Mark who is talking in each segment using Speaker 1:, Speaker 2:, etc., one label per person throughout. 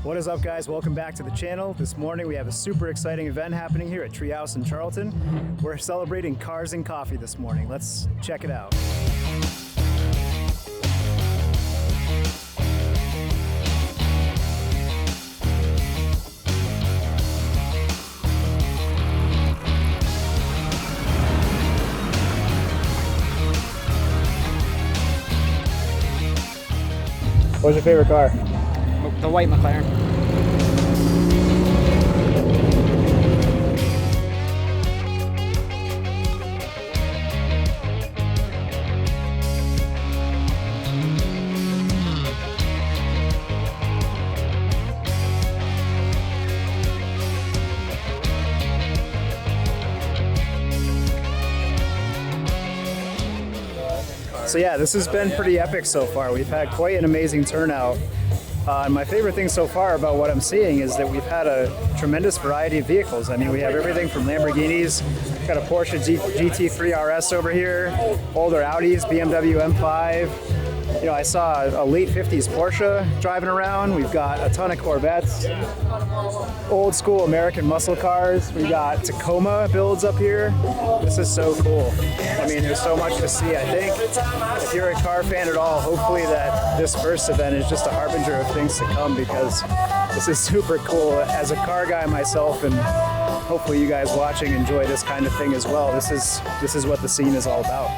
Speaker 1: What is up, guys? Welcome back to the channel. This morning we have a super exciting event happening here at Treehouse in Charlton. We're celebrating cars and coffee this morning. Let's check it out. What's your favorite car?
Speaker 2: The white McLaren.
Speaker 1: So yeah, this has been pretty epic so far. We've had quite an amazing turnout. And my favorite thing so far about what I'm seeing is that we've had a tremendous variety of vehicles. I mean, we have everything from Lamborghinis, got a Porsche GT3 RS over here, older Audis, BMW M5. You know, I saw a late 50s Porsche driving around. We've got a ton of Corvettes, old school American muscle cars. We got Tacoma builds up here. This is so cool. I mean, there's so much to see. I think if you're a car fan at all, hopefully that this first event is just a harbinger of things to come, because this is super cool. As a car guy myself, and hopefully you guys watching enjoy this kind of thing as well. This is what the scene is all about.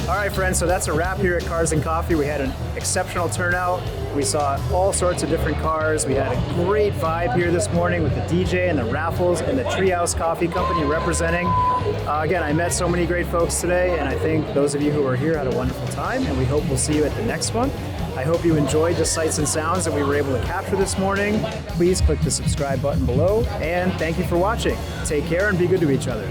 Speaker 1: All right, friends, so that's a wrap here at Cars and Coffee. We had an exceptional turnout. We saw all sorts of different cars. We had a great vibe here this morning with the DJ and the raffles and the Treehouse Coffee Company representing. Again, I met so many great folks today, and I think those of you who were here had a wonderful time, and we hope we'll see you at the next one. I hope you enjoyed the sights and sounds that we were able to capture this morning. Please click the subscribe button below, and thank you for watching. Take care and be good to each other.